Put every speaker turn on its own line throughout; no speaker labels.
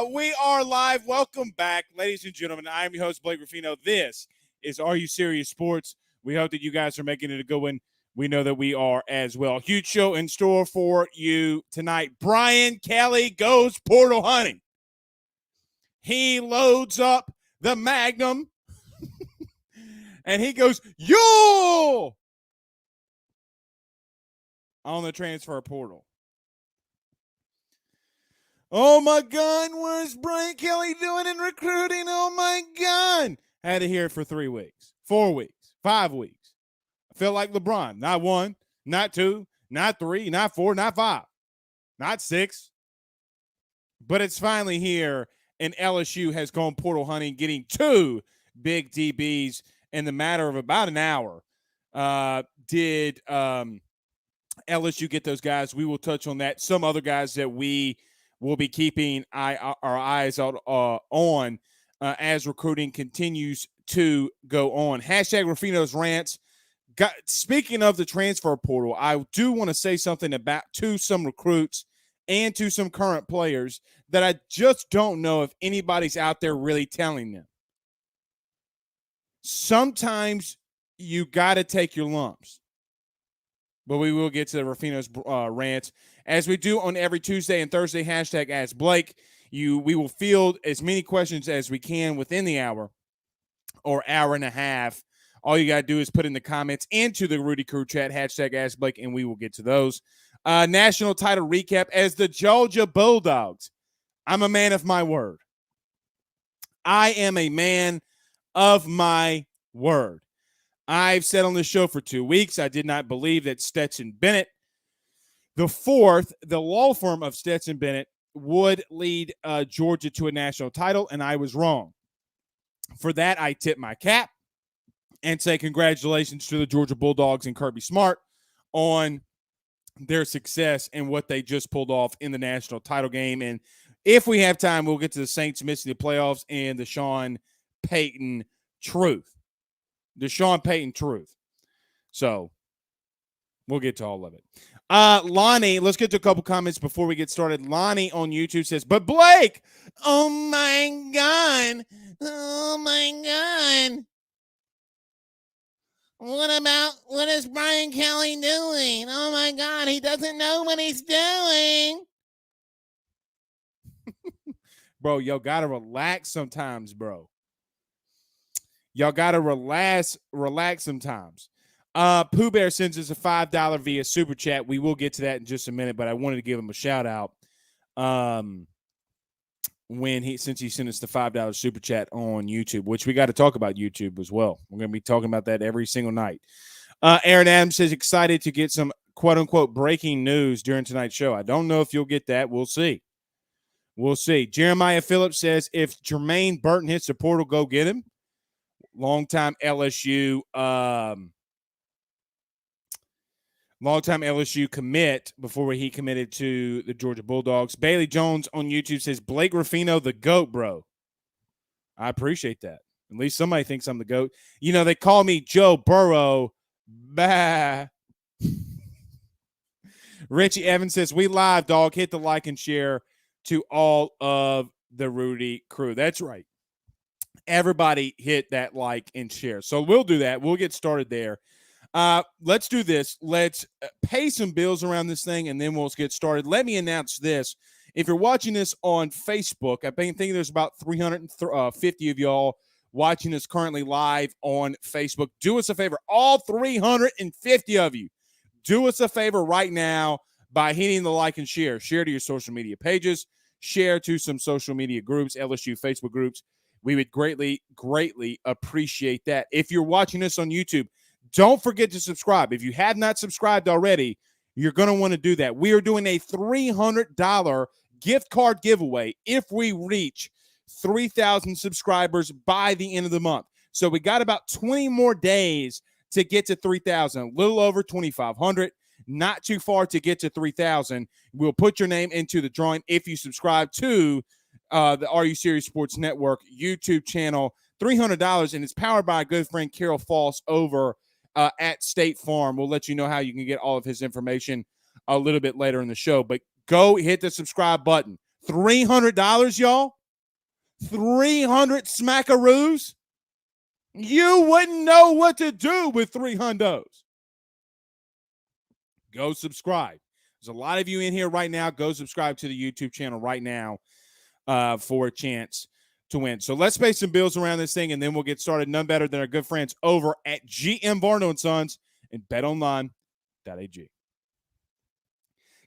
We are live. Welcome back, ladies and gentlemen. I am your host, Blake Ruffino. This is Are You Serious Sports? We hope that you guys are making it a good one. We know that we are as well. Huge show in store for you tonight. Brian Kelly goes portal hunting. He loads up the Magnum and he goes, yo! On the transfer portal. Oh, my God, where's Brian Kelly doing in recruiting? Oh, my God. I had to hear it for 3 weeks, 4 weeks, 5 weeks. I felt like LeBron. Not 1, not 2, not 3, not 4, not 5, not 6. But it's finally here, and LSU has gone portal hunting, getting 2 big DBs in the matter of about an hour. Did LSU get those guys? We will touch on that. Some other guys that we will be keeping our eyes out on as recruiting continues to go on. Hashtag Ruffino's Rants. Speaking of the transfer portal, I do want to say something about to some recruits and to some current players that I just don't know if anybody's out there really telling them. Sometimes you got to take your lumps. But we will get to the Ruffino's rants as we do on every Tuesday and Thursday. Hashtag Ask Blake. We will field as many questions as we can within the hour or hour and a half. All you got to do is put in the comments into the Rudy Crew chat. Hashtag Ask Blake, and we will get to those. National title recap as the Georgia Bulldogs. I'm a man of my word. I am a man of my word. I've said on this show for 2 weeks, I did not believe that Stetson Bennett, the law firm of Stetson Bennett, would lead Georgia to a national title, and I was wrong. For that, I tip my cap and say congratulations to the Georgia Bulldogs and Kirby Smart on their success and what they just pulled off in the national title game. And if we have time, we'll get to the Saints missing the playoffs and the Sean Payton truth. The Sean Payton truth. So we'll get to all of it. Lonnie, let's get to a couple comments before we get started. Lonnie on YouTube says, but Blake, oh my God. What is Brian Kelly doing? Oh my God, he doesn't know what he's doing. Bro, y'all got to relax sometimes, bro. Y'all got to relax sometimes. Pooh Bear sends us a $5 via Super Chat. We will get to that in just a minute, but I wanted to give him a shout out since he sent us the $5 Super Chat on YouTube, which we got to talk about YouTube as well. We're going to be talking about that every single night. Aaron Adams says excited to get some quote-unquote breaking news during tonight's show. I don't know if you'll get that. We'll see. Jeremiah Phillips says if Jermaine Burton hits the portal, go get him. Longtime LSU commit before he committed to the Georgia Bulldogs. Bailey Jones on YouTube says, Blake Ruffino, the GOAT, bro. I appreciate that. At least somebody thinks I'm the GOAT. You know, they call me Joe Burrow. Bah. Richie Evans says, we live, dog. Hit the like and share to all of the Rudy crew. That's right. Everybody hit that like and share. So we'll do that. We'll get started there. Let's do this. Let's pay some bills around this thing, and then we'll get started. Let me announce this. If you're watching this on Facebook, I think there's about 350 of y'all watching us currently live on Facebook. Do us a favor. All 350 of you, do us a favor right now by hitting the like and share. Share to your social media pages. Share to some social media groups, LSU Facebook groups. We would greatly, greatly appreciate that. If you're watching this on YouTube, don't forget to subscribe. If you have not subscribed already, you're going to want to do that. We are doing a $300 gift card giveaway if we reach 3,000 subscribers by the end of the month. So we got about 20 more days to get to 3,000, a little over 2,500, not too far to get to 3,000. We'll put your name into the drawing if you subscribe to the Are You Serious Sports Network YouTube channel. $300, and it's powered by a good friend, Carol Foss, over at State Farm. We'll let you know how you can get all of his information a little bit later in the show. But go hit the subscribe button. $300, y'all? 300 smackaroos? You wouldn't know what to do with 300. Go subscribe. There's a lot of you in here right now. Go subscribe to the YouTube channel right now for a chance to win. So let's pay some bills around this thing, and then we'll get started. None better than our good friends over at GM Varno & Sons and betonline.ag.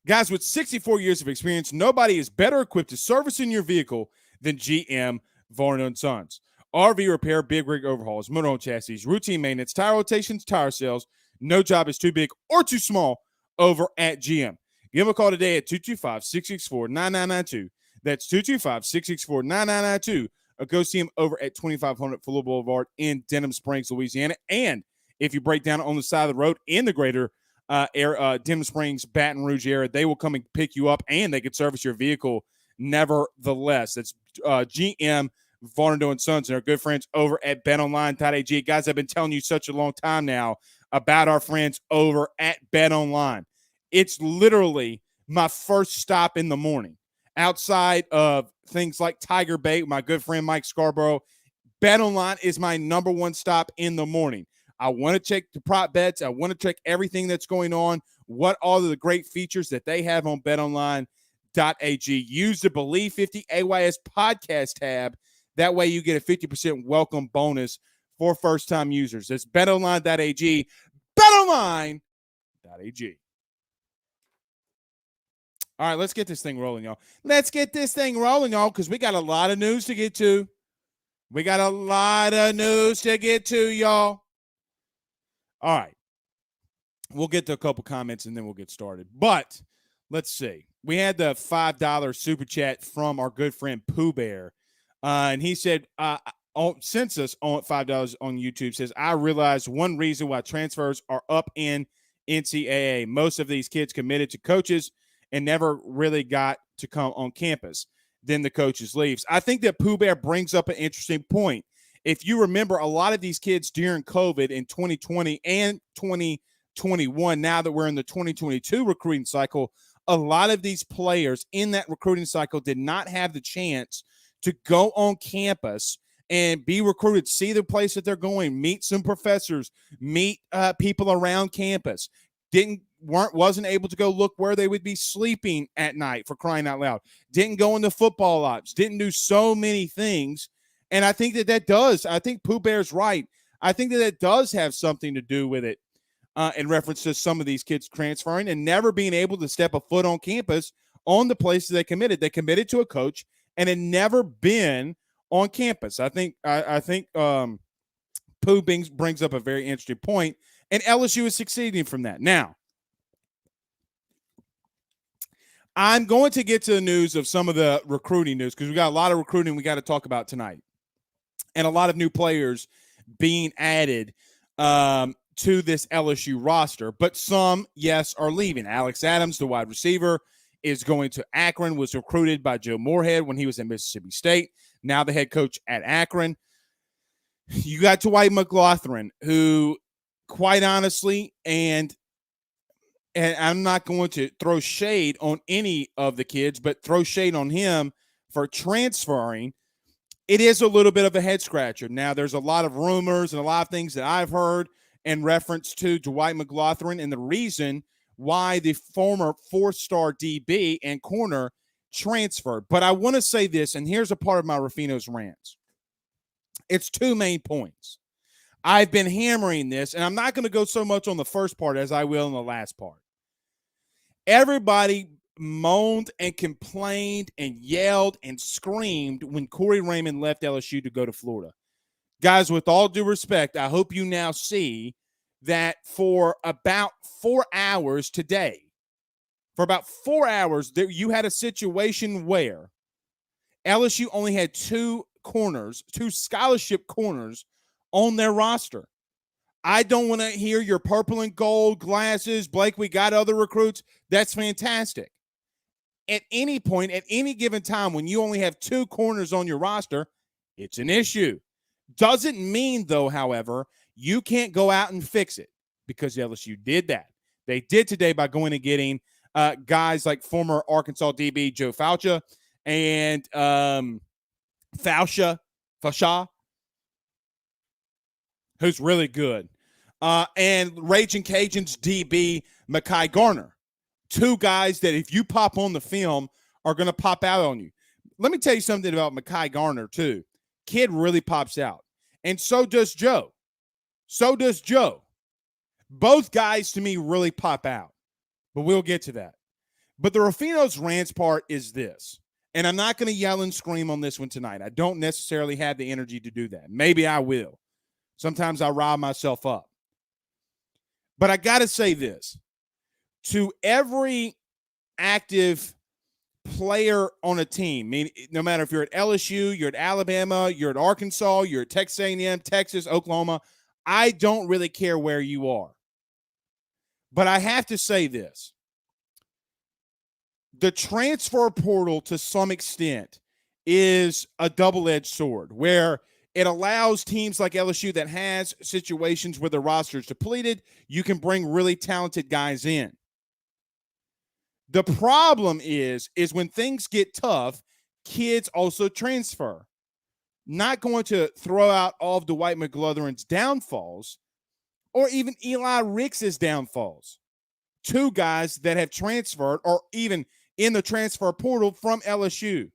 Guys, with 64 years of experience, nobody is better equipped to servicing your vehicle than GM Varno & Sons. RV repair, big rig overhauls, motorhome chassis, routine maintenance, tire rotations, tire sales. No job is too big or too small over at GM. Give them a call today at 225-664-9992. That's 225-664-9992. Or go see them over at 2500 Fuller Boulevard in Denham Springs, Louisiana. And if you break down on the side of the road in the greater Denham Springs, Baton Rouge area, they will come and pick you up, and they can service your vehicle nevertheless. That's GM Varno & Sons and our good friends over at betonline.ag. Guys, I've been telling you such a long time now about our friends over at BetOnline. It's literally my first stop in the morning. Outside of things like Tiger Bait, my good friend Mike Scarborough, BetOnline is my number one stop in the morning. I want to check the prop bets. I want to check everything that's going on, what all of the great features that they have on betonline.ag. Use the Believe 50 AYS podcast tab. That way you get a 50% welcome bonus for first-time users. That's betonline.ag. betonline.ag. All right, let's get this thing rolling, y'all. Let's get this thing rolling, y'all, because we got a lot of news to get to. Y'all. All right. We'll get to a couple comments, and then we'll get started. But let's see. We had the $5 super chat from our good friend Pooh Bear. And he said, since us on $5 on YouTube, says, I realized one reason why transfers are up in NCAA. Most of these kids committed to coaches and never really got to come on campus. Then the coaches leaves. I think that Pooh Bear brings up an interesting point. If you remember, a lot of these kids during COVID in 2020 and 2021, now that we're in the 2022 recruiting cycle, a lot of these players in that recruiting cycle did not have the chance to go on campus and be recruited, see the place that they're going, meet some professors, meet people around campus. Wasn't able to go look where they would be sleeping at night, for crying out loud. Didn't go into football ops. Didn't do so many things. And I think that does. I think Pooh Bear's right. I think that does have something to do with it in reference to some of these kids transferring and never being able to step a foot on campus on the places they committed. They committed to a coach and had never been on campus. I think Pooh brings up a very interesting point, and LSU is succeeding from that. Now, I'm going to get to the news of some of the recruiting news because we got a lot of recruiting we got to talk about tonight and a lot of new players being added to this LSU roster. But some, yes, are leaving. Alex Adams, the wide receiver, is going to Akron, was recruited by Joe Moorhead when he was at Mississippi State, now the head coach at Akron. You got Dwight McLaughlin, who, quite honestly, and I'm not going to throw shade on any of the kids, but throw shade on him for transferring. It is a little bit of a head scratcher. Now, there's a lot of rumors and a lot of things that I've heard in reference to Dwight McLaughlin and the reason why the former four-star DB and corner transferred. But I want to say this, and here's a part of my Rufino's rants. It's two main points. I've been hammering this, and I'm not going to go so much on the first part as I will on the last part. Everybody moaned and complained and yelled and screamed when Corey Raymond left LSU to go to Florida. Guys, with all due respect, I hope you now see that for about 4 hours today, you had a situation where LSU only had two scholarship corners on their roster. I don't want to hear your purple and gold glasses. Blake, we got other recruits. That's fantastic. At any point, at any given time, when you only have two corners on your roster, it's an issue. Doesn't mean, though, however, you can't go out and fix it because LSU did that. They did today by going and getting guys like former Arkansas DB Joe Faucia and Fausha, who's really good. And Raging Cajuns DB Mekhi Garner. Two guys that if you pop on the film are going to pop out on you. Let me tell you something about Mekhi Garner, too. Kid really pops out. And so does Joe. Both guys, to me, really pop out. But we'll get to that. But the Rufino's rants part is this. And I'm not going to yell and scream on this one tonight. I don't necessarily have the energy to do that. Maybe I will. Sometimes I rile myself up. But I got to say this. To every active player on a team, I mean, no matter if you're at LSU, you're at Alabama, you're at Arkansas, you're at Texas A&M, Texas, Oklahoma, I don't really care where you are. But I have to say this. The transfer portal, to some extent, is a double-edged sword where it allows teams like LSU that has situations where the roster is depleted, you can bring really talented guys in. The problem is when things get tough, kids also transfer. Not going to throw out all of Dwight McGlotherin's downfalls or even Eli Ricks's downfalls. Two guys that have transferred or even in the transfer portal from LSU.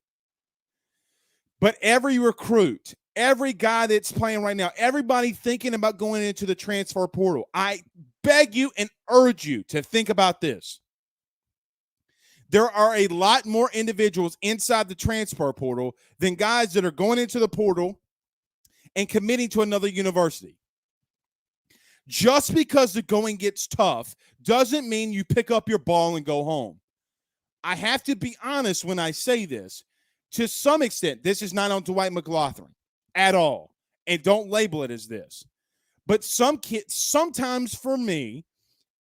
But every recruit, every guy that's playing right now, everybody thinking about going into the transfer portal, I beg you and urge you to think about this. There are a lot more individuals inside the transfer portal than guys that are going into the portal and committing to another university. Just because the going gets tough doesn't mean you pick up your ball and go home. I have to be honest when I say this. To some extent, this is not on Dwight McGlothern at all. And don't label it as this. But sometimes for me,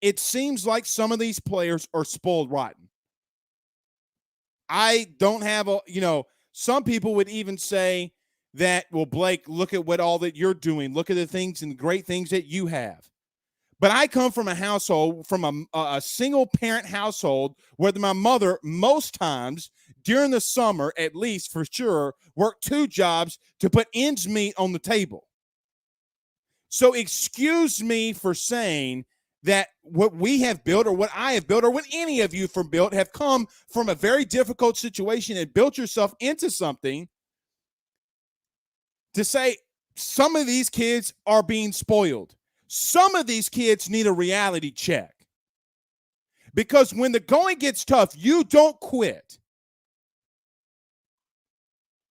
it seems like some of these players are spoiled rotten. I don't have some people would even say that, well, Blake, look at what all that you're doing. Look at the things and the great things that you have. But I come from a household, from a single-parent household where my mother, most times during the summer, at least for sure, worked two jobs to put ends meet on the table. So excuse me for saying that what we have built or what I have built or what any of you from built have come from a very difficult situation and built yourself into something to say some of these kids are being spoiled. Some of these kids need a reality check. Because when the going gets tough, you don't quit.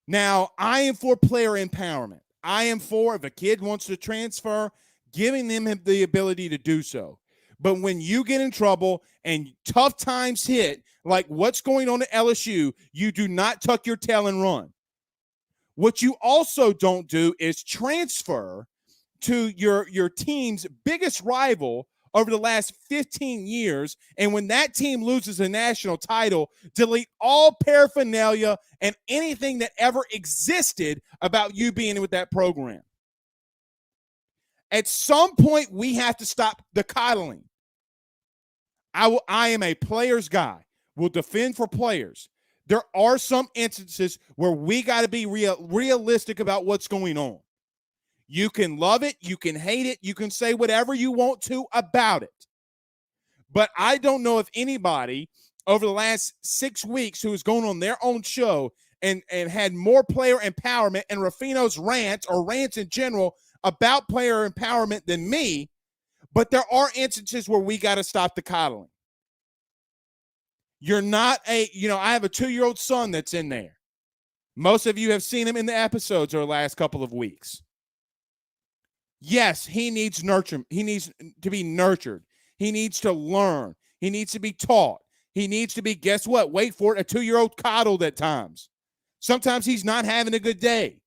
Now, I am for player empowerment. I am for, if a kid wants to transfer, giving them the ability to do so. But when you get in trouble and tough times hit, like what's going on at LSU, you do not tuck your tail and run. What you also don't do is transfer to your team's biggest rival over the last 15 years, and when that team loses a national title, delete all paraphernalia and anything that ever existed about you being with that program. At some point, we have to stop the coddling. I am a player's guy. We'll defend for players. There are some instances where we got to be realistic about what's going on. You can love it. You can hate it. You can say whatever you want to about it. But I don't know if anybody over the last 6 weeks who has gone on their own show and had more player empowerment and Rufino's rants in general about player empowerment than me. But there are instances where we got to stop the coddling. You're not I have a 2-year-old son that's in there. Most of you have seen him in the episodes over the last couple of weeks. Yes, he needs nurture. He needs to be nurtured. He needs to learn. He needs to be taught. He needs to be, guess what? Wait for it, a 2-year-old coddled at times. Sometimes he's not having a good day.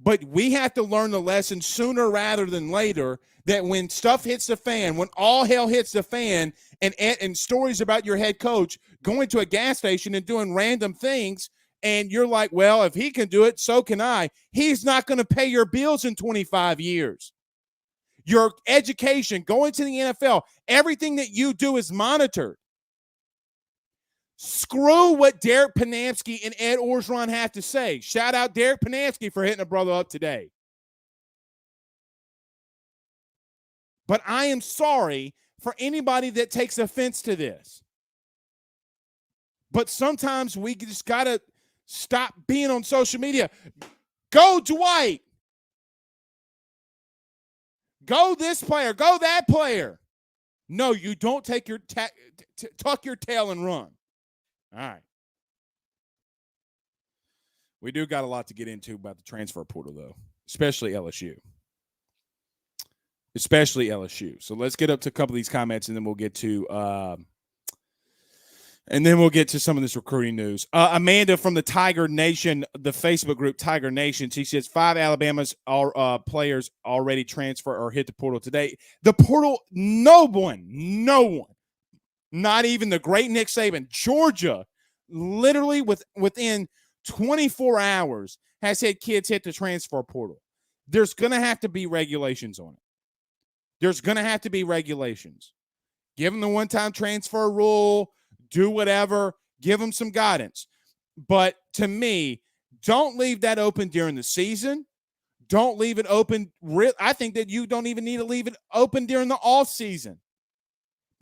But we have to learn the lesson sooner rather than later that when stuff hits the fan, when all hell hits the fan, and stories about your head coach going to a gas station and doing random things, and you're like, well, if he can do it, so can I. He's not going to pay your bills in 25 years. Your education, going to the NFL, everything that you do is monitored. Screw what Derek Panamsky and Ed Orgeron have to say. Shout out Derek Panamsky for hitting a brother up today. But I am sorry for anybody that takes offense to this. But sometimes we just got to stop being on social media. Go Dwight. Go this player. Go that player. No, you don't take your tuck your tail and run. All right. We do got a lot to get into about the transfer portal, though, especially LSU. So let's get up to a couple of these comments, and then we'll get to some of this recruiting news. Amanda from the Tiger Nation, the Facebook group Tiger Nation, she says 5 Alabama's players already transfer or hit the portal today. The portal, no one, not even the great Nick Saban. Georgia, literally within 24 hours, has had kids hit the transfer portal. There's going to have to be regulations on it. There's going to have to be regulations. Give them the one-time transfer rule. Do whatever. Give them some guidance. But to me, don't leave that open during the season. Don't leave it open. I think that you don't even need to leave it open during the off season.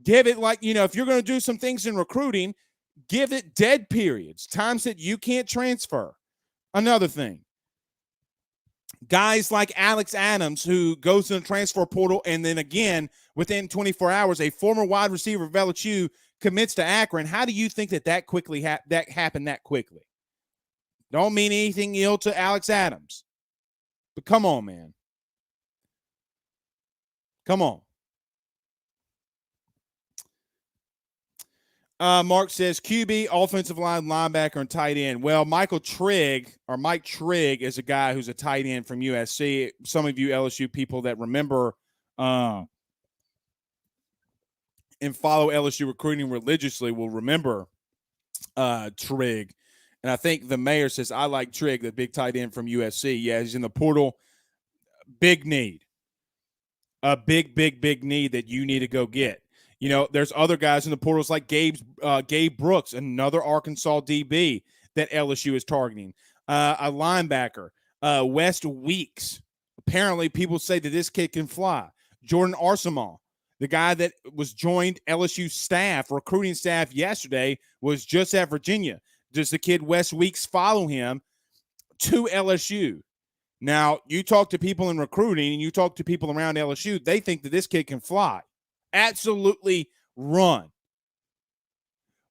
Give it if you're going to do some things in recruiting, give it dead periods, times that you can't transfer. Another thing, guys like Alex Adams, who goes in the transfer portal, and then again, within 24 hours, a former wide receiver of LSU commits to Akron. How do you think that happened that quickly? Don't mean anything ill to Alex Adams. But come on, man. Come on. Mark says QB, offensive line, linebacker, and tight end. Well, Mike Trigg is a guy who's a tight end from USC. Some of you LSU people that remember and follow LSU recruiting religiously will remember Trigg. And I think the mayor says, I like Trigg, the big tight end from USC. Yeah, he's in the portal. Big need. A big need that you need to go get. There's other guys in the portals like Gabe Brooks, another Arkansas DB that LSU is targeting. A linebacker, West Weeks. Apparently, people say that this kid can fly. Jordan Arsenal, the guy that was joined LSU recruiting staff yesterday, was just at Virginia. Does the kid West Weeks follow him to LSU? Now, you talk to people in recruiting and you talk to people around LSU, they think that this kid can fly. Absolutely run.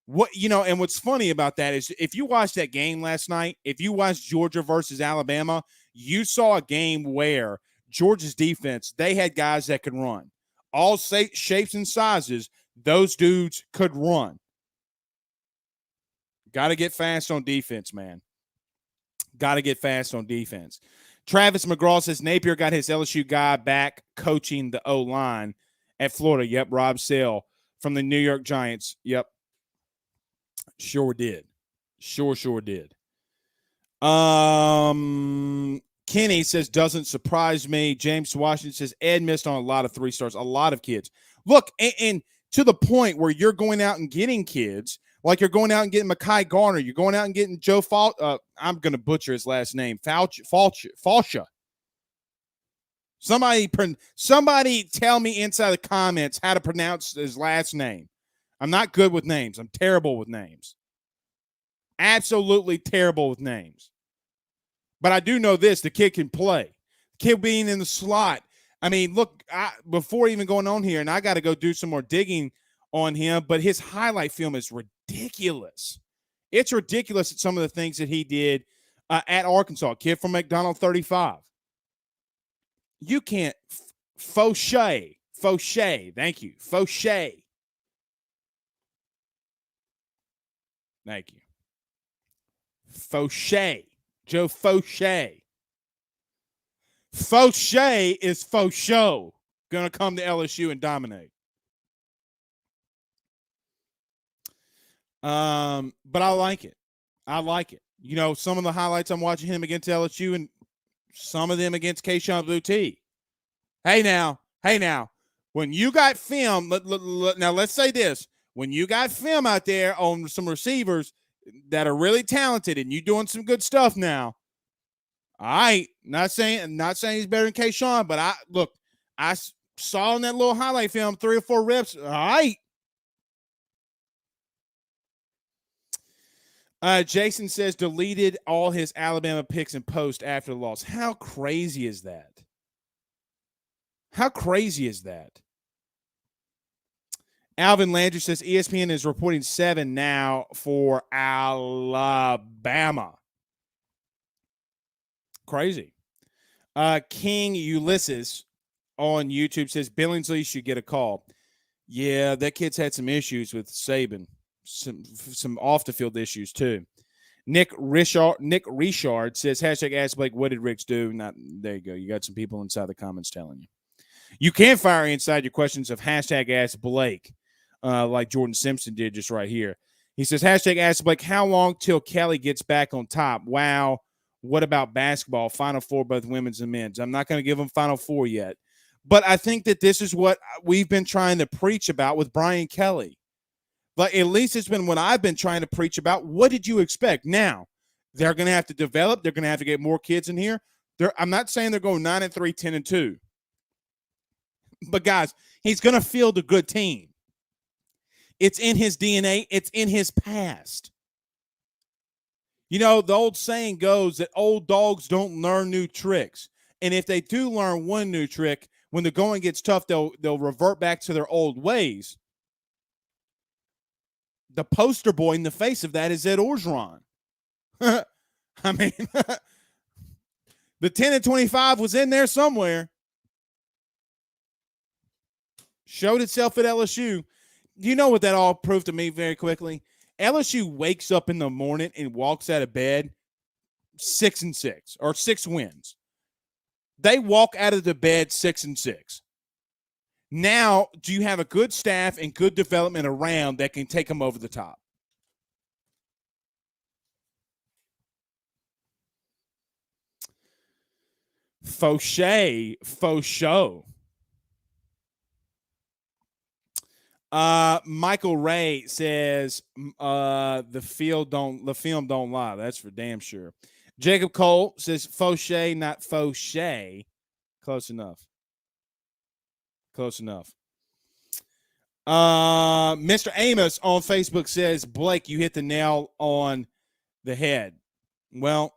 And what's funny about that is if you watched that game last night, if you watched Georgia versus Alabama, you saw a game where Georgia's defense, they had guys that could run. All shapes and sizes, those dudes could run. Got to get fast on defense, man. Got to get fast on defense. Travis McGraw says Napier got his LSU guy back coaching the O-line at Florida. Yep, Rob Sale from the New York Giants. Yep. Sure did. Sure did. Kenny says, doesn't surprise me. James Washington says, Ed missed on a lot of 3-stars, a lot of kids. Look, and to the point where you're going out and getting kids, like you're going out and getting Mekhi Garner, you're going out and getting Joe I'm going to butcher his last name, Falsha. Somebody tell me inside the comments how to pronounce his last name. I'm not good with names. I'm terrible with names. Absolutely terrible with names. But I do know this, the kid can play. The kid being in the slot. I mean, look, before even going on here, and I got to go do some more digging on him, but his highlight film is ridiculous. It's ridiculous at some of the things that he did at Arkansas. Kid from McDonald 35. You can't Fauché. Thank you. Fauché. Thank you. Fauché. Joe Fauché. Fauché is faux show. Going to come to LSU and dominate. But I like it. Some of the highlights I'm watching him against LSU and some of them against Keyshawn Blue T. Hey now, when you got film, now let's say this. when you got film out there on some receivers that are really talented and you doing some good stuff now, all right, not saying he's better than Kayshawn, but I saw in that little highlight film 3 or 4 reps. All right. Jason says deleted all his Alabama picks and post after the loss. How crazy is that? How crazy is that? Alvin Landry says ESPN is reporting 7 now for Alabama. Crazy. King Ulysses on YouTube says Billingsley should get a call. Yeah, that kid's had some issues with Saban. Some off the field issues too. Nick Richard says hashtag ask Blake, what did Ricks do? There you go. You got some people inside the comments telling you. You can fire inside your questions of hashtag ask Blake, like Jordan Simpson did just right here. He says hashtag ask Blake, how long till Kelly gets back on top? Wow. What about basketball? Final Four, both women's and men's. I'm not going to give them Final Four yet. But I think that this is what we've been trying to preach about with Brian Kelly. But at least it's been what I've been trying to preach about. What did you expect? Now, they're going to have to develop. They're going to have to get more kids in here. I'm not saying they're going 9-3, 10-2. But, guys, he's going to field a good team. It's in his DNA. It's in his past. You know, the old saying goes that old dogs don't learn new tricks. And if they do learn one new trick, when the going gets tough, they'll revert back to their old ways. The poster boy in the face of that is Ed Orgeron. I mean, the 10-25 was in there somewhere. Showed itself at LSU. You know what that all proved to me very quickly? LSU wakes up in the morning and walks out of bed 6-6 or 6 wins. They walk out of the bed 6-6. Now, do you have a good staff and good development around that can take them over the top? Fauché, faux show. Michael Ray says the film don't lie. That's for damn sure. Jacob Cole says Fauché, not Fauché. Close enough. Close enough. Mr. Amos on Facebook says, Blake, you hit the nail on the head. Well,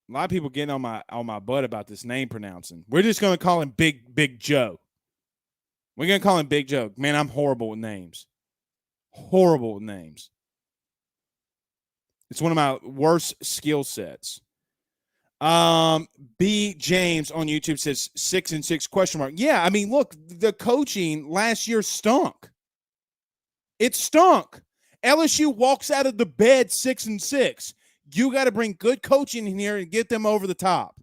a lot of people getting on my butt about this name pronouncing. We're just going to call him Big Joe. We're going to call him Big Joe. Man, I'm horrible with names. Horrible with names. It's one of my worst skill sets. B. James on YouTube says 6-6 question mark. Yeah, I mean, look, the coaching last year stunk. It stunk. LSU walks out of the bed 6-6. You got to bring good coaching in here and get them over the top.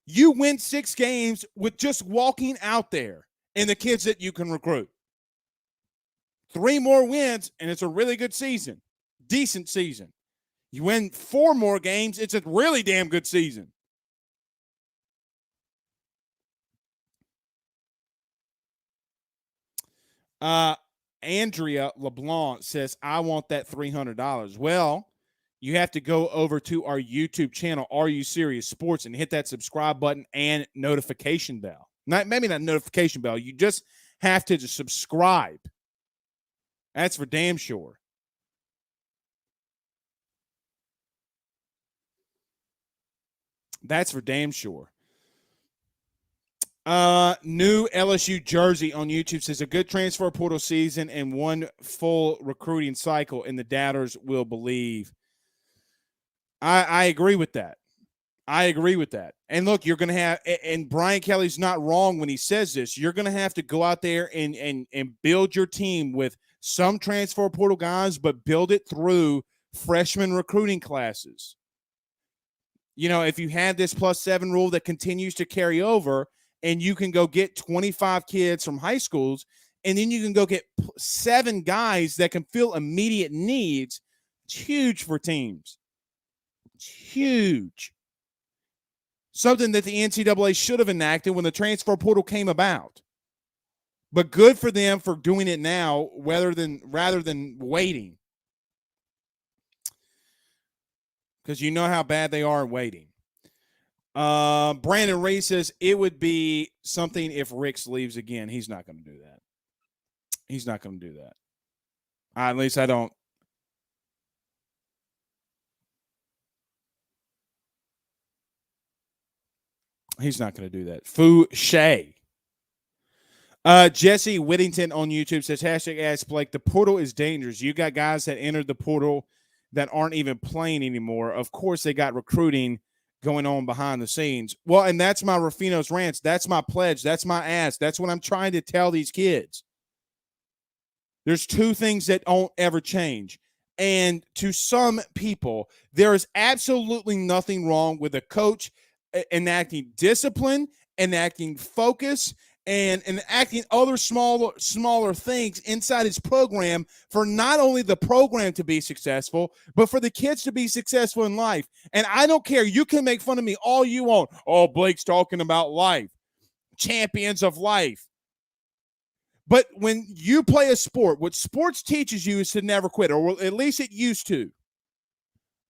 You win 6 games with just walking out there and the kids that you can recruit. 3 more wins, and it's a really good season. Decent season. You win 4 more games, it's a really damn good season. Andrea LeBlanc says, I want that $300. Well, you have to go over to our YouTube channel, Are You Serious Sports, and hit that subscribe button and notification bell. Maybe not notification bell. You just have to just subscribe. That's for damn sure. That's for damn sure. New LSU jersey on YouTube says a good transfer portal season and one full recruiting cycle, and the doubters will believe. I agree with that. I agree with that. And look, you're going to have, and Brian Kelly's not wrong when he says this, you're going to have to go out there and build your team with some transfer portal guys, but build it through freshman recruiting classes. You know, if you have this +7 rule that continues to carry over, and you can go get 25 kids from high schools, and then you can go get 7 guys that can fill immediate needs, it's huge for teams. It's huge. Something that the NCAA should have enacted when the transfer portal came about. But good for them for doing it now rather than waiting. Because you know how bad they are waiting. Brandon Ray says it would be something if Ricks leaves again. He's not going to do that. He's not going to do that. At least I don't. He's not going to do that. Fouché. Jesse Whittington on YouTube says, hashtag Ask Blake, the portal is dangerous. You got guys that entered the portal that aren't even playing anymore. Of course, they got recruiting going on behind the scenes. Well, and that's my Rufino's rants. That's my pledge. That's my ask. That's what I'm trying to tell these kids. There's two things that don't ever change. And to some people, there is absolutely nothing wrong with a coach enacting discipline, enacting focus, and acting other smaller things inside his program for not only the program to be successful, but for the kids to be successful in life. And I don't care. You can make fun of me all you want. Oh, Blake's talking about life. Champions of life. But when you play a sport, what sports teaches you is to never quit, or at least it used to.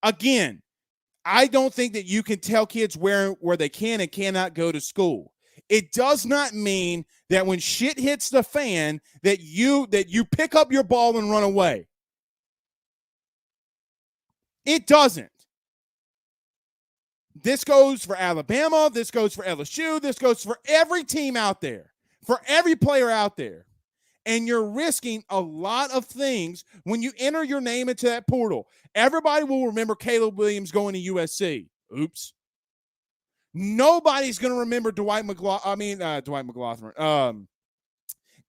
Again, I don't think that you can tell kids where they can and cannot go to school. It does not mean that when shit hits the fan that you pick up your ball and run away. It doesn't. This goes for Alabama. This goes for LSU. This goes for every team out there, for every player out there. And you're risking a lot of things when you enter your name into that portal. Everybody will remember Caleb Williams going to USC. Oops. Nobody's going to remember Dwight McLaughlin.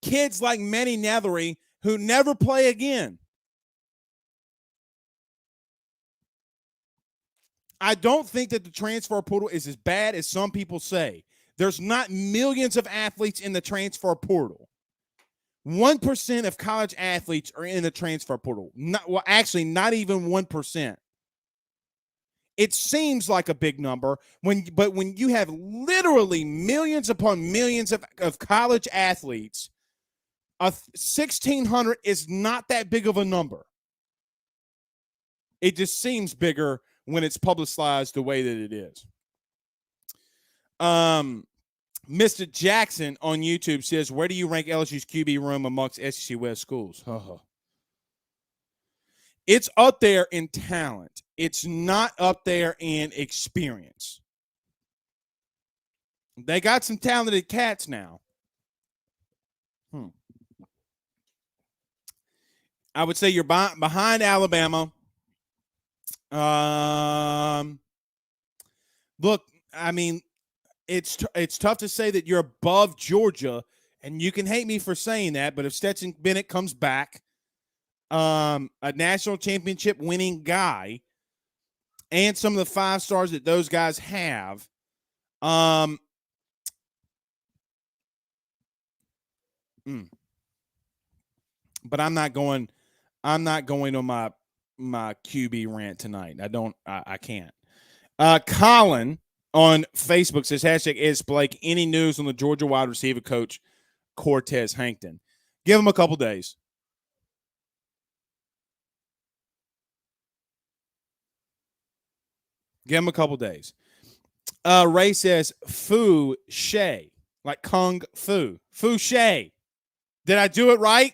Kids like Manny Nethery who never play again. I don't think that the transfer portal is as bad as some people say. There's not millions of athletes in the transfer portal. 1% of college athletes are in the transfer portal. Not even 1%. It seems like a big number, but when you have literally millions upon millions of college athletes, 1,600 is not that big of a number. It just seems bigger when it's publicized the way that it is. Mr. Jackson on YouTube says, where do you rank LSU's QB room amongst SEC West schools? It's up there in talent. It's not up there in experience. They got some talented cats now. I would say you're behind Alabama. Look, I mean, it's tough to say that you're above Georgia, and you can hate me for saying that, but if Stetson Bennett comes back, a national championship winning guy, and some of the 5 stars that those guys have, but I'm not going on my QB rant tonight. I can't. Colin on Facebook says, hashtag is Blake, any news on the Georgia wide receiver coach Cortez Hankton? Give him a couple days. Give him a couple days. Ray says Fu Shay, like Kung Fu. Fu Shay. Did I do it right?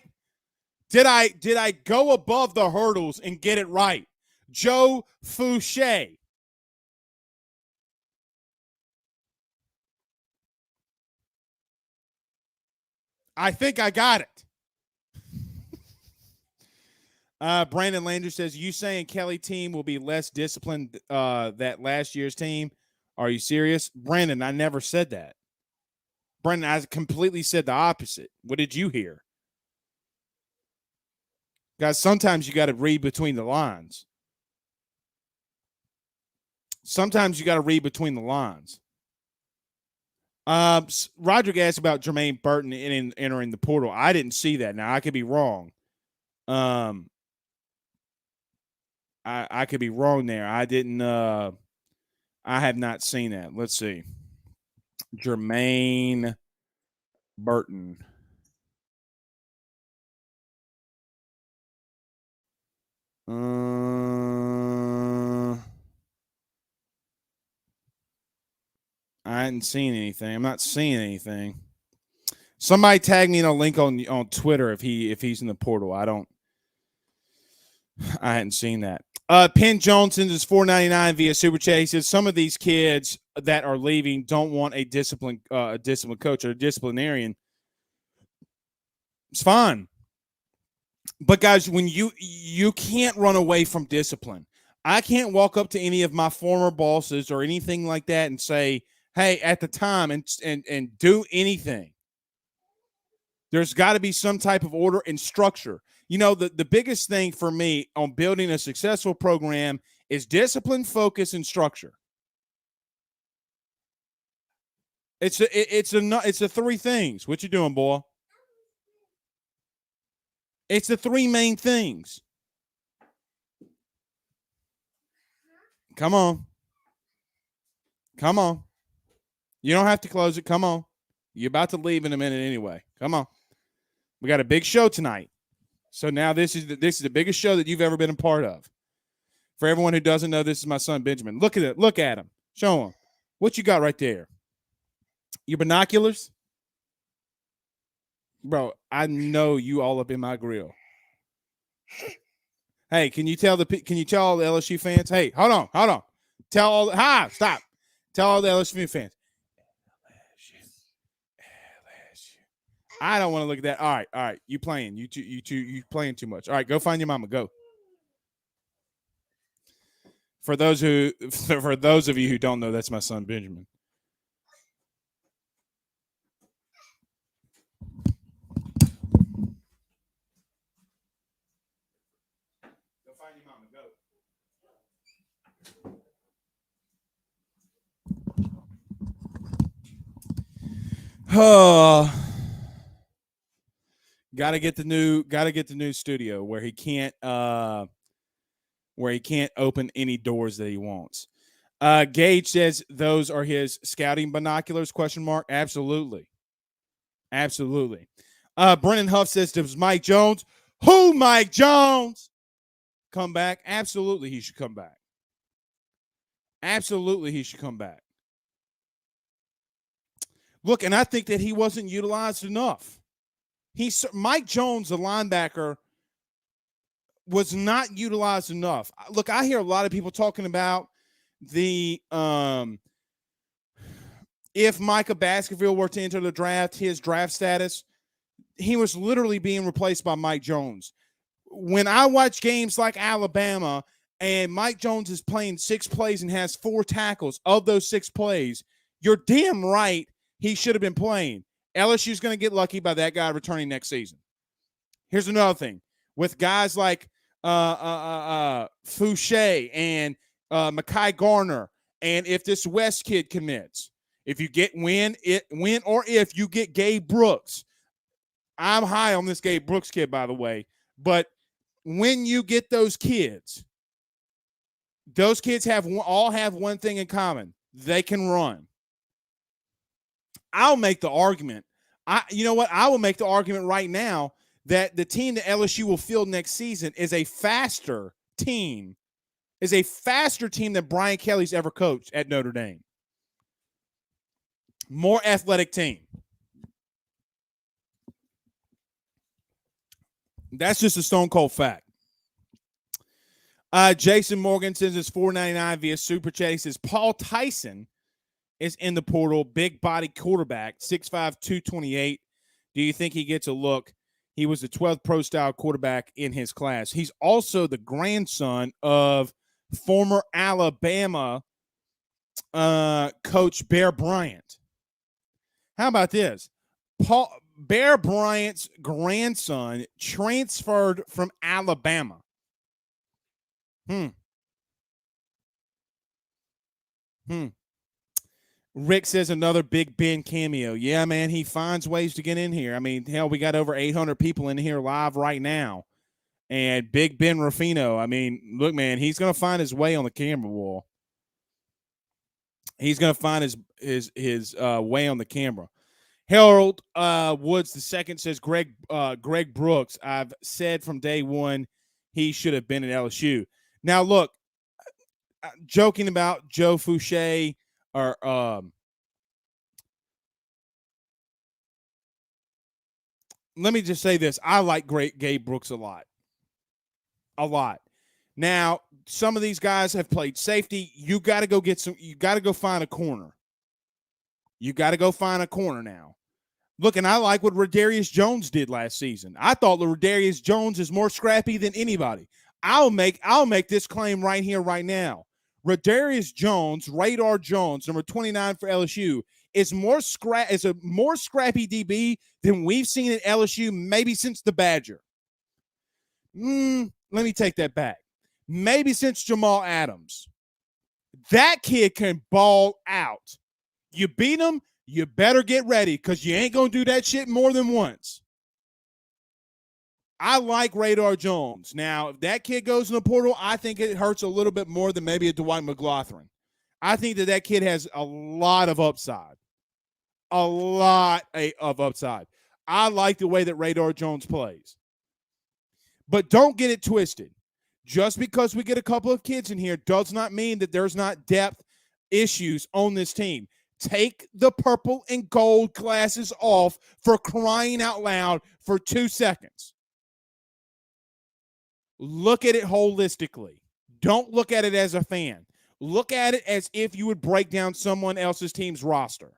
Did I go above the hurdles and get it right? Joe Fouché. I think I got it. Brandon Lander says, you saying Kelly team will be less disciplined that last year's team? Are you serious? Brandon, I never said that. Brandon, I completely said the opposite. What did you hear? Guys, sometimes you got to read between the lines. Sometimes you got to read between the lines. Roderick asked about Jermaine Burton entering the portal. I didn't see that. Now, I could be wrong. I could be wrong there. I didn't I have not seen that. Let's see. Jermaine Burton. I hadn't seen anything. I'm not seeing anything. Somebody tag me in a link on Twitter if he's in the portal. I hadn't seen that. Penn Johnson is $4.99 via Super Chat. He says some of these kids that are leaving don't want a discipline coach or a disciplinarian. It's fine. But guys, when you can't run away from discipline. I can't walk up to any of my former bosses or anything like that and say, "Hey, at the time," and do anything. There's got to be some type of order and structure. You know, the biggest thing for me on building a successful program is discipline, focus, and structure. It's the three things. What you doing, boy? It's the three main things. Come on. Come on. You don't have to close it. Come on. You're about to leave in a minute anyway. Come on. We got a big show tonight. So now this is the biggest show that you've ever been a part of. For everyone who doesn't know, this is my son Benjamin. Look at it. Look at him. Show him. What you got right there? Your binoculars? Bro, I know you all up in my grill. Hey, can you tell all the LSU fans? Hey, hold on. Tell all stop. Tell all the LSU fans. I don't want to look at that. All right. You playing. You playing too much. All right, go find your mama. Go. For those of you who don't know, that's my son Benjamin. Go find your mama. Go. Gotta get the new studio where he can't open any doors that he wants. Gage says those are his scouting binoculars, ? Absolutely. Brennan Huff says, does Mike Jones? Who Mike Jones? Come back? Absolutely he should come back. Look, and I think that he wasn't utilized enough. Mike Jones, the linebacker, was not utilized enough. Look, I hear a lot of people talking about the if Micah Baskerville were to enter the draft, his draft status, he was literally being replaced by Mike Jones. When I watch games like Alabama and Mike Jones is playing 6 plays and has 4 tackles of those 6 plays, you're damn right he should have been playing. LSU's going to get lucky by that guy returning next season. Here's another thing. With guys like Fouché and Mekhi Garner, and if this West kid commits, if you get if you get Gabe Brooks, I'm high on this Gabe Brooks kid, by the way, but when you get those kids all have one thing in common. They can run. I'll make the argument. You know what? I will make the argument right now that the team that LSU will field next season is a faster team than Brian Kelly's ever coached at Notre Dame. More athletic team. That's just a stone cold fact. Jason Morgan sends us $4.99 via Super Chat. He says Paul Tyson is in the portal. Big body quarterback, 6'5", 228. Do you think he gets a look? He was the 12th pro-style quarterback in his class. He's also the grandson of former Alabama coach Bear Bryant. How about this? Bear Bryant's grandson transferred from Alabama. Rick says another Big Ben cameo. Yeah, man, he finds ways to get in here. I mean, hell, we got over 800 people in here live right now. And Big Ben Ruffino, I mean, look, man, he's going to find his way on the camera wall. He's going to find his way on the camera. Harold Woods II says Greg Brooks. I've said from day one he should have been at LSU. Now look, joking about Joe Fouché or let me just say this: I like Gabe Brooks a lot. Now, some of these guys have played safety. You got to go get some. You got to go find a corner. Now. Look, and I like what Rodarius Jones did last season. I thought Rodarius Jones is more scrappy than anybody. I'll make this claim right here, right now. Rodarius Jones, Radar Jones, number 29 for LSU, is a more scrappy DB than we've seen at LSU maybe since the Badger. Let me take that back. Maybe since Jamal Adams. That kid can ball out. You beat him, you better get ready because you ain't going to do that shit more than once. I like Radar Jones. Now, if that kid goes in the portal, I think it hurts a little bit more than maybe a Dwight McGlothern. I think that kid has a lot of upside. I like the way that Radar Jones plays. But don't get it twisted. Just because we get a couple of kids in here does not mean that there's not depth issues on this team. Take the purple and gold glasses off for crying out loud for 2 seconds. Look at it holistically. Don't look at it as a fan. Look at it as if you would break down someone else's team's roster.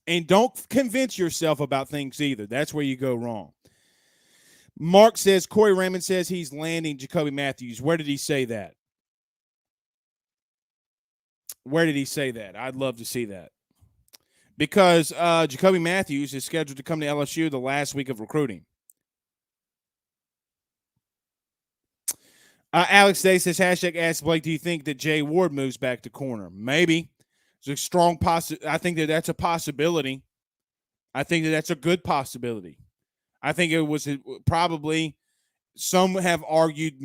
And don't convince yourself about things either. That's where you go wrong. Mark says, Corey Raymond says he's landing Jacoby Matthews. Where did he say that? I'd love to see that. Because Jacoby Matthews is scheduled to come to LSU the last week of recruiting. Alex Day says, hashtag ask Blake, do you think that Jay Ward moves back to corner? Maybe. It's a strong I think that's a possibility. I think that's a good possibility. I think it was probably, some have argued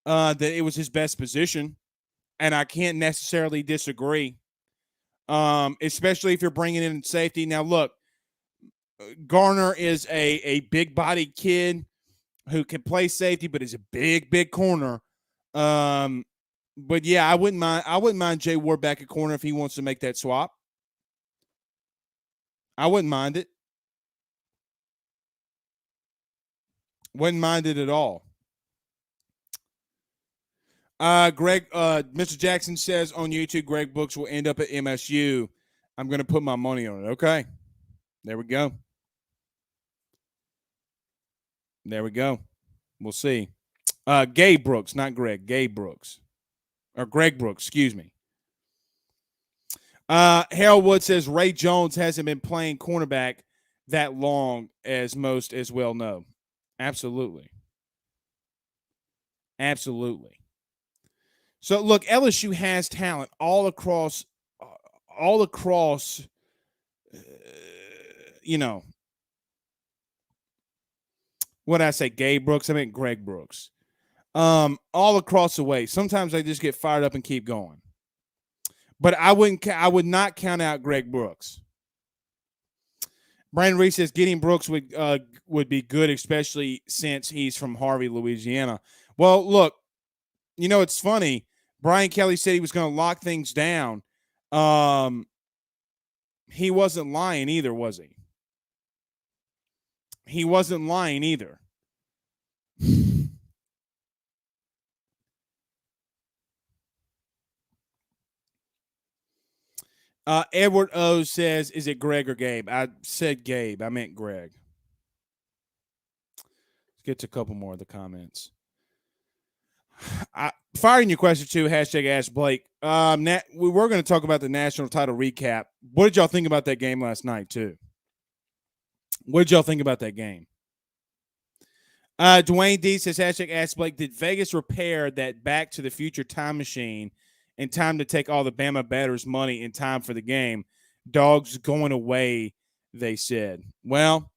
that it was his best position, and I can't necessarily disagree, especially if you're bringing in safety. Now, look, Garner is a big-bodied kid who can play safety, but is a big corner. But yeah, I wouldn't mind Jay Ward back at corner if he wants to make that swap. I wouldn't mind it. Wouldn't mind it at all. Mr. Jackson says on YouTube, Greg Brooks will end up at MSU. I'm going to put my money on it. Okay. There we go. We'll see. Gabe Brooks, not Greg. Gabe Brooks. Or Greg Brooks, excuse me. Harold Wood says Ray Jones hasn't been playing cornerback that long, as most as well know. Absolutely. So look, LSU has talent all across. What did I say? Gabe Brooks. I meant Greg Brooks. All across the way. Sometimes I just get fired up and keep going. But I would not count out Greg Brooks. Brandon Reese says getting Brooks would be good, especially since he's from Harvey, Louisiana. Well, look, it's funny. Brian Kelly said he was going to lock things down. He wasn't lying either, was he? He wasn't lying either. Edward O says, is it Greg or Gabe? I said Gabe. I meant Greg. Let's get to a couple more of the comments. Firing your question too, hashtag Ask Blake. We were going to talk about the national title recap. What did y'all think about that game last night too? What did y'all think about that game? Dwayne D says, hashtag Ask Blake, did Vegas repair that Back to the Future time machine in time to take all the Bama batters' money in time for the game? Dogs going away, they said. Well,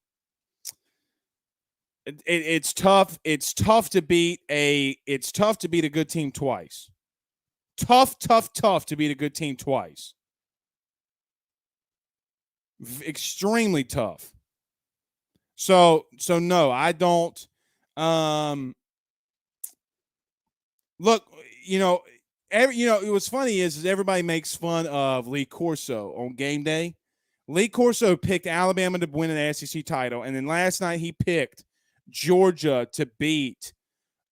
It's tough. It's tough to beat a. It's tough to beat a good team twice. Tough to beat a good team twice. Extremely tough. So no, I don't. Look, it was funny is everybody makes fun of Lee Corso on game day. Lee Corso picked Alabama to win an SEC title, and then last night he picked Georgia to beat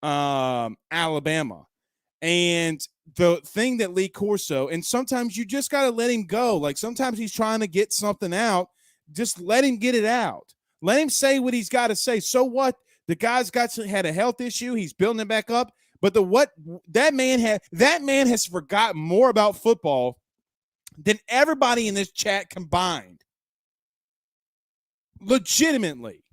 Alabama. And the thing that Lee Corso, and sometimes you just got to let him go. Like sometimes he's trying to get something out. Just let him get it out. Let him say what he's got to say. So what? The guy's had a health issue. He's building it back up. But that man has forgotten more about football than everybody in this chat combined. Legitimately.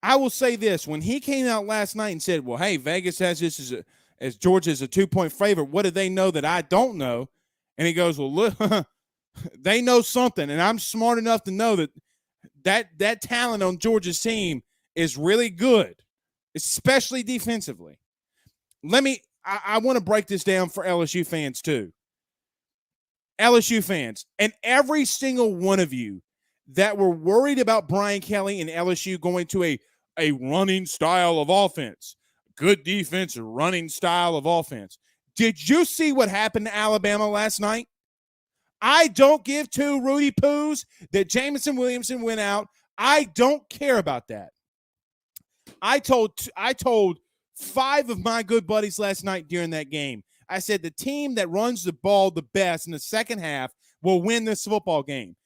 I will say this. When he came out last night and said, well, hey, Vegas has this as Georgia is a 2-point favorite. What do they know that I don't know? And he goes, well, look, they know something. And I'm smart enough to know that talent on Georgia's team is really good, especially defensively. I want to break this down for LSU fans too. LSU fans, and every single one of you that were worried about Brian Kelly and LSU going to a running style of offense, good defense, running style of offense. Did you see what happened to Alabama last night? I don't give two Rudy Poos that Jamison Williamson went out. I don't care about that. I told 5 of my good buddies last night during that game. I said the team that runs the ball the best in the second half will win this football game.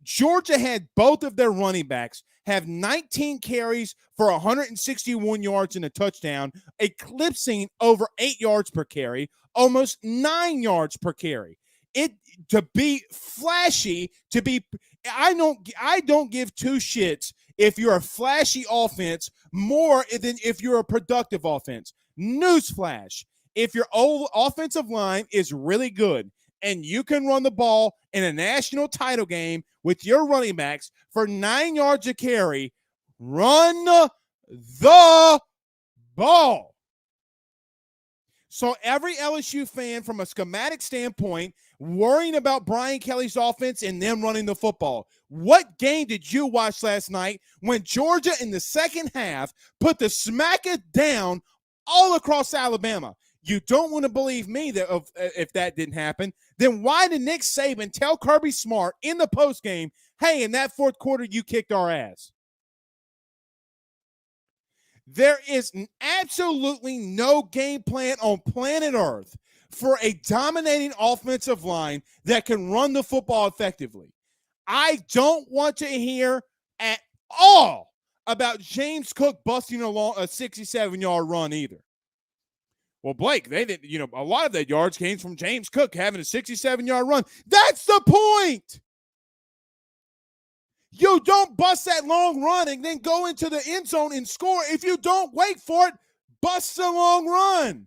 Georgia had both of their running backs have 19 carries for 161 yards and a touchdown, eclipsing over 8 yards per carry, almost 9 yards per carry. To be flashy, I don't give two shits if you're a flashy offense more than if you're a productive offense. Newsflash. If your old offensive line is really good and you can run the ball in a national title game with your running backs for 9 yards a carry, run the ball. So every LSU fan from a schematic standpoint worrying about Brian Kelly's offense and them running the football. What game did you watch last night when Georgia in the second half put the smacker down all across Alabama? You don't want to believe me that if that didn't happen, then why did Nick Saban tell Kirby Smart in the postgame, hey, in that fourth quarter, you kicked our ass? There is absolutely no game plan on planet Earth for a dominating offensive line that can run the football effectively. I don't want to hear at all about James Cook busting along a 67-yard run either. Well, Blake, they didn't, a lot of that yards came from James Cook having a 67-yard run. That's the point. You don't bust that long run and then go into the end zone and score. If you don't wait for it, bust the long run.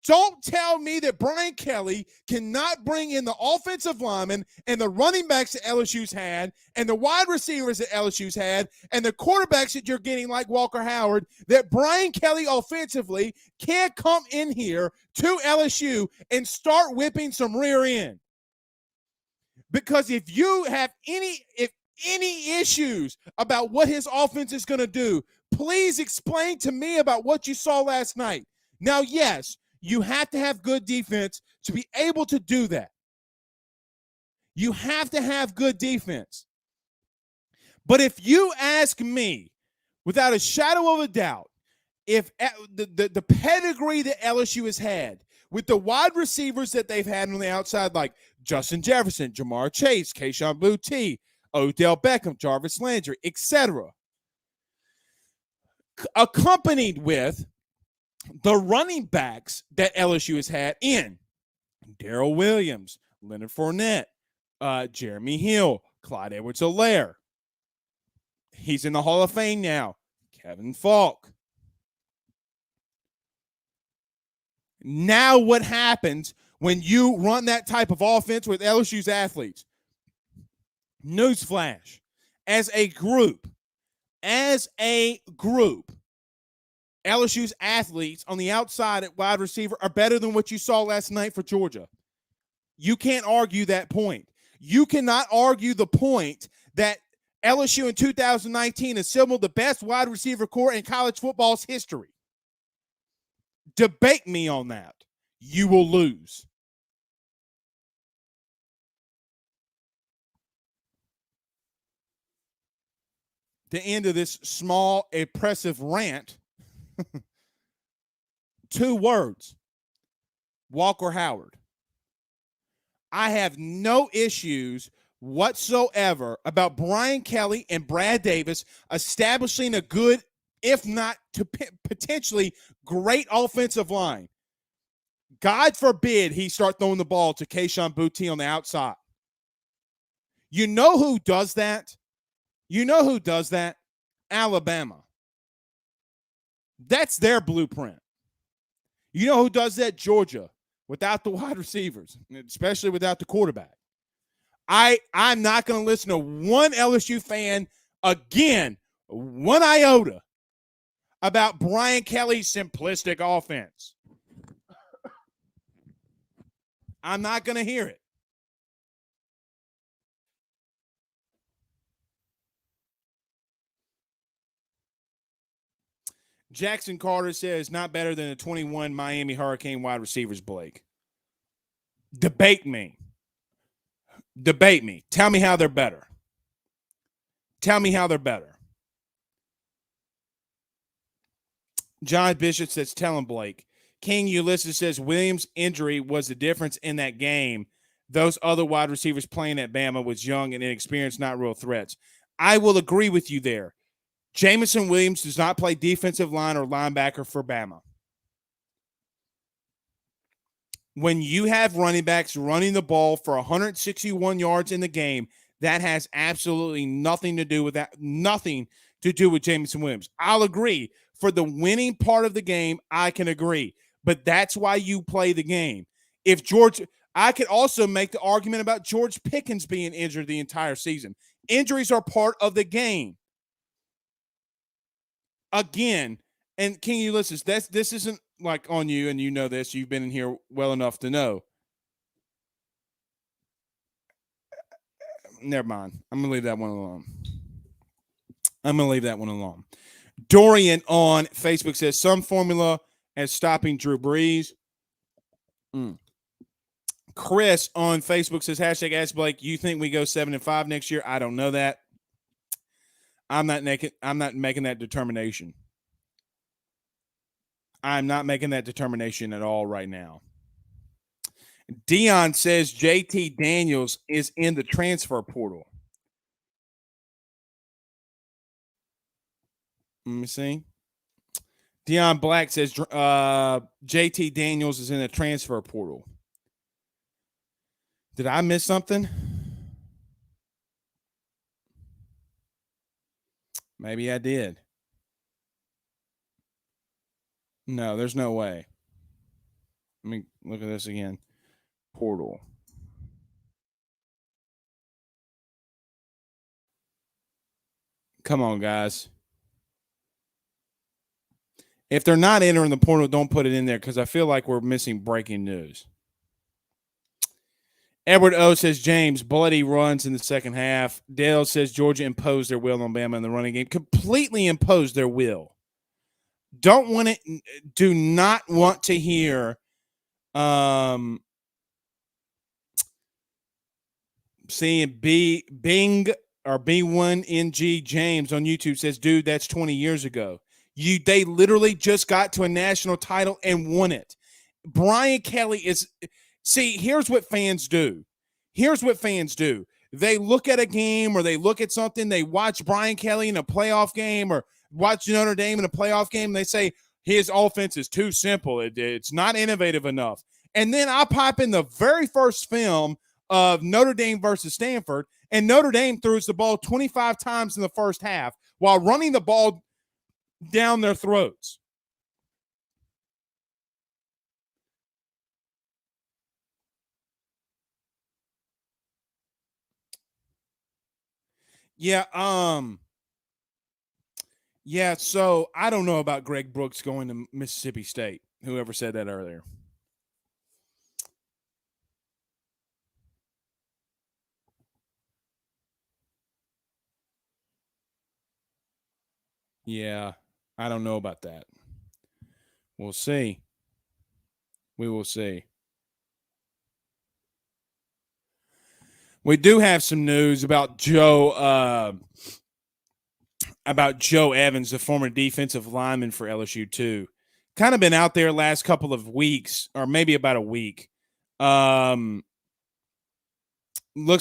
Don't tell me that Brian Kelly cannot bring in the offensive linemen and the running backs that LSU's had and the wide receivers that LSU's had and the quarterbacks that you're getting like Walker Howard, that Brian Kelly offensively can't come in here to LSU and start whipping some rear end. Because if you have any issues about what his offense is going to do, please explain to me about what you saw last night. Now, yes, you have to have good defense to be able to do that. You have to have good defense. But if you ask me, without a shadow of a doubt, if the pedigree that LSU has had with the wide receivers that they've had on the outside, like Justin Jefferson, Jamar Chase, Kayshon Boutte, Odell Beckham, Jarvis Landry, etc., accompanied with the running backs that LSU has had in Darrell Williams, Leonard Fournette, Jeremy Hill, Clyde Edwards-Helaire. He's in the Hall of Fame now. Kevin Falk. Now what happens when you run that type of offense with LSU's athletes? Newsflash. As a group, As a group, LSU's athletes on the outside at wide receiver are better than what you saw last night for Georgia. You can't argue that point. You cannot argue the point that LSU in 2019 assembled the best wide receiver core in college football's history. Debate me on that. You will lose. The end of this small, impressive rant. 2 words. Walker Howard. I have no issues whatsoever about Brian Kelly and Brad Davis establishing a good, if not to potentially great offensive line. God forbid he start throwing the ball to Kayshon Boutte on the outside. You know who does that? You know who does that? Alabama. That's their blueprint. You know who does that? Georgia, without the wide receivers, especially without the quarterback. I'm not going to listen to one LSU fan again, one iota, about Brian Kelly's simplistic offense. I'm not going to hear it. Jackson Carter says not better than the 21 Miami Hurricane wide receivers, Blake. Debate me. Debate me. Tell me how they're better. Tell me how they're better. John Bishop says, tell him, Blake. King Ulysses says Williams' injury was the difference in that game. Those other wide receivers playing at Bama was young and inexperienced, not real threats. I will agree with you there. Jamison Williams does not play defensive line or linebacker for Bama. When you have running backs running the ball for 161 yards in the game, that has absolutely nothing to do with that. Nothing to do with Jamison Williams. I'll agree. For the winning part of the game, I can agree. But that's why you play the game. If George, I could also make the argument about George Pickens being injured the entire season. Injuries are part of the game. Again, and King Ulysses, this isn't like on you, and you know this. You've been in here well enough to know. Never mind. I'm going to leave that one alone. I'm going to leave that one alone. Dorian on Facebook says some formula as stopping Drew Brees. Chris on Facebook says hashtag Ask Blake. You think we go 7-5 next year? I don't know that. I'm not making that determination. I'm not making that determination at all right now. Dion says JT Daniels is in the transfer portal. Let me see. Dion Black says JT Daniels is in the transfer portal. Did I miss something? Maybe I did. No, there's no way. Let me look at this again. Portal. Come on, guys. If they're not entering the portal, don't put it in there because I feel like we're missing breaking news. Edward O says James, bloody runs in the second half. Dale says Georgia imposed their will on Bama in the running game. Completely imposed their will. Do not want to hear seeing Bing or B1NG James on YouTube says, dude, that's 20 years ago. They literally just got to a national title and won it. Brian Kelly here's what fans do. They look at a game or they look at something, they watch Brian Kelly in a playoff game or watch Notre Dame in a playoff game, and they say his offense is too simple. It's not innovative enough. And then I pop in the very first film of Notre Dame versus Stanford, and Notre Dame throws the ball 25 times in the first half while running the ball down their throats. Yeah, Yeah, so I don't know about Greg Brooks going to Mississippi State. Whoever said that earlier. Yeah, I don't know about that. We'll see. We will see. We do have some news about Joe Evans, the former defensive lineman for LSU too. Kind of been out there last couple of weeks, or maybe about a week. Looks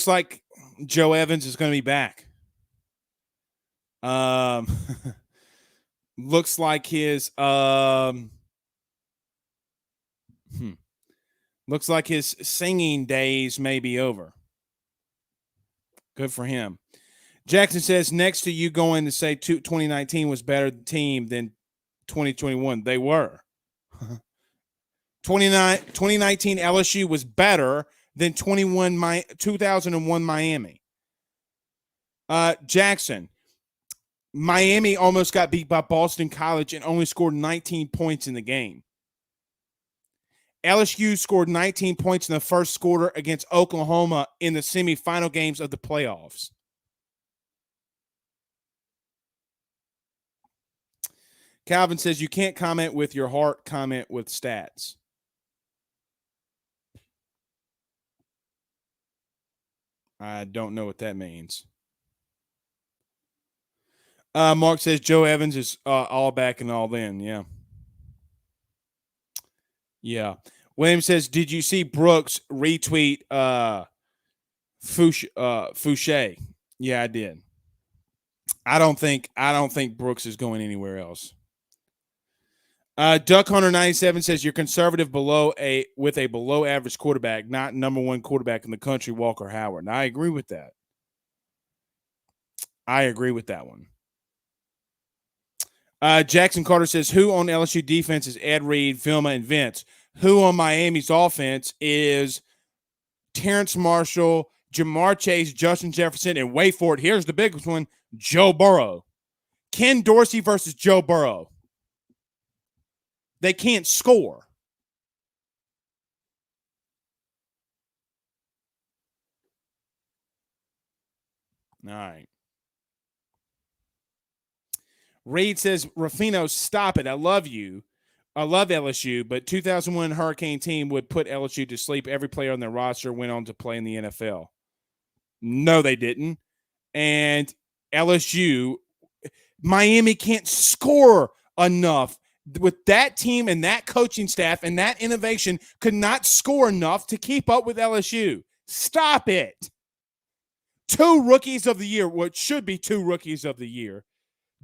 like Joe Evans is going to be back. Looks like his looks like his singing days may be over. Good for him. Jackson says, next to you going to say 2019 was better team than 2021. They were. 2019 LSU was better than 2001 Miami. Jackson, Miami almost got beat by Boston College and only scored 19 points in the game. LSU scored 19 points in the first quarter against Oklahoma in the semifinal games of the playoffs. Calvin says you can't comment with your heart, comment with stats. I don't know what that means. Mark says Joe Evans is all back and all in. Yeah. Yeah. William says, did you see Brooks retweet Fouché? Yeah, I did. I don't think Brooks is going anywhere else. Duck Hunter 97 says you're conservative with a below average quarterback, not number one quarterback in the country, Walker Howard. And I agree with that. I agree with that one. Jackson Carter says, who on LSU defense is Ed Reed, Vilma, and Vince? Who on Miami's offense is Terrence Marshall, Jamar Chase, Justin Jefferson, and wait for it, here's the biggest one, Joe Burrow. Ken Dorsey versus Joe Burrow. They can't score. All right. Reed says, Rafino, stop it. I love you. I love LSU, but 2001 Hurricane team would put LSU to sleep. Every player on their roster went on to play in the NFL. No, they didn't. And LSU, Miami can't score enough. With that team and that coaching staff and that innovation, could not score enough to keep up with LSU. Stop it. 2 rookies of the year, what should be 2 rookies of the year.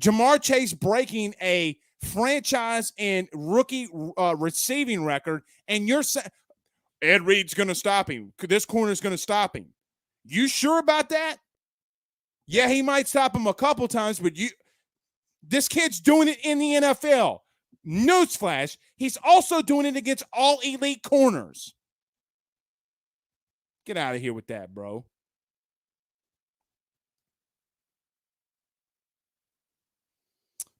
Jamar Chase breaking a franchise and rookie receiving record, and you're saying Ed Reed's going to stop him. This corner's going to stop him. You sure about that? Yeah, he might stop him a couple times, but this kid's doing it in the NFL. Newsflash, he's also doing it against all elite corners. Get out of here with that, bro.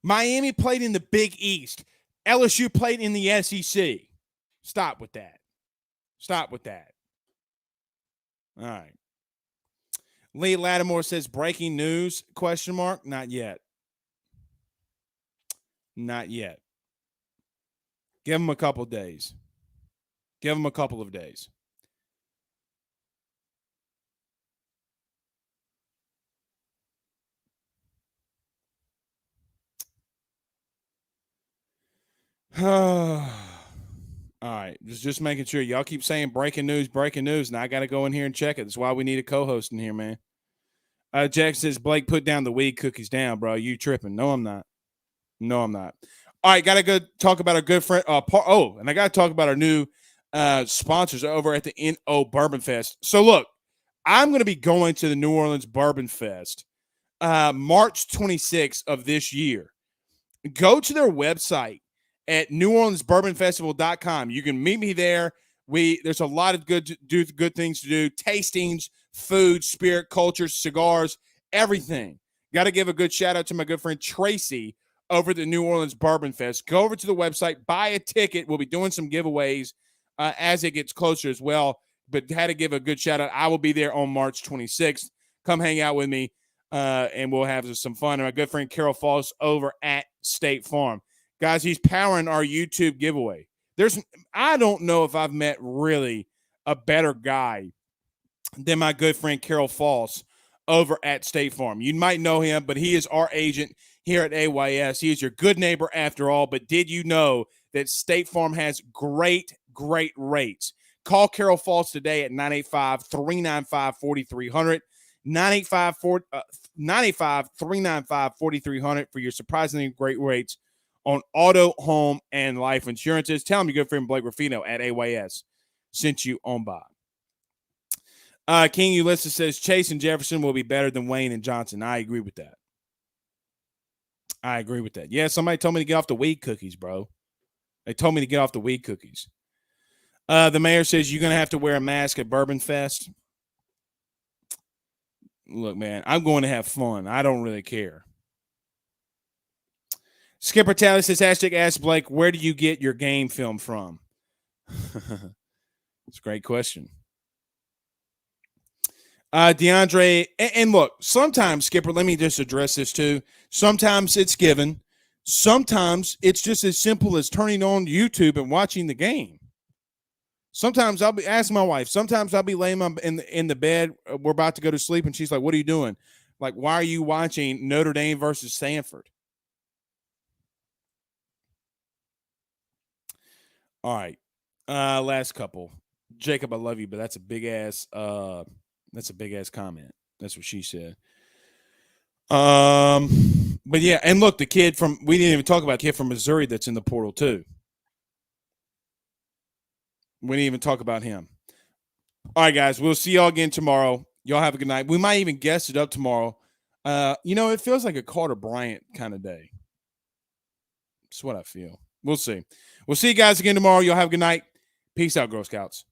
Miami played in the Big East. LSU played in the SEC. Stop with that. Stop with that. All right. Lee Lattimore says, breaking news, question mark? Not yet. Not yet. Give him a couple days. Give him a couple of days. All right. Just making sure. Y'all keep saying breaking news, and I got to go in here and check it. That's why we need a co-host in here, man. Jack says, Blake, put down the weed cookies down, bro. You tripping. No, I'm not. No, I'm not. All right, got to go talk about our good friend. And I got to talk about our new sponsors over at the NO Bourbon Fest. So, look, I'm going to be going to the New Orleans Bourbon Fest March 26th of this year. Go to their website at NewOrleansBourbonFestival.com. You can meet me there. There's a lot of good things to do. Tastings, food, spirit, culture, cigars, everything. Got to give a good shout out to my good friend Tracy over at the New Orleans Bourbon Fest. Go over to the website, buy a ticket. We'll be doing some giveaways as it gets closer as well. But had to give a good shout out. I will be there on March 26th. Come hang out with me, and we'll have some fun. And my good friend Carol Falls over at State Farm. Guys, he's powering our YouTube giveaway. I don't know if I've met really a better guy than my good friend Carol Falls over at State Farm. You might know him, but he is our agent here at AYS. He is your good neighbor after all. But did you know that State Farm has great rates? Call Carol Falls today at 985-395-4300. 985-395-4300 for your surprisingly great rates on auto, home, and life insurances. Tell him your good friend Blake Ruffino at AYS sent you on by. King Ulysses says Chase and Jefferson will be better than Wayne and Johnson. I agree with that. Yeah, somebody told me to get off the weed cookies, bro. They told me to get off the weed cookies. The mayor says you're going to have to wear a mask at Bourbon Fest. Look, man, I'm going to have fun. I don't really care. Skipper Tally says, #ask Blake, where do you get your game film from? It's a great question. DeAndre, and look, sometimes, Skipper, let me just address this too. Sometimes it's given. Sometimes it's just as simple as turning on YouTube and watching the game. Sometimes I'll be asking my wife. Sometimes I'll be laying in the bed. We're about to go to sleep, and she's like, "What are you doing?" Like, why are you watching Notre Dame versus Stanford? All right, last couple. Jacob, I love you, but that's a big ass. That's a big ass comment. That's what she said. But yeah, and look, we didn't even talk about the kid from Missouri that's in the portal too. We didn't even talk about him. All right, guys, we'll see y'all again tomorrow. Y'all have a good night. We might even guest it up tomorrow. It feels like a Carter Bryant kind of day. That's what I feel. We'll see. We'll see you guys again tomorrow. Y'all have a good night. Peace out, Girl Scouts.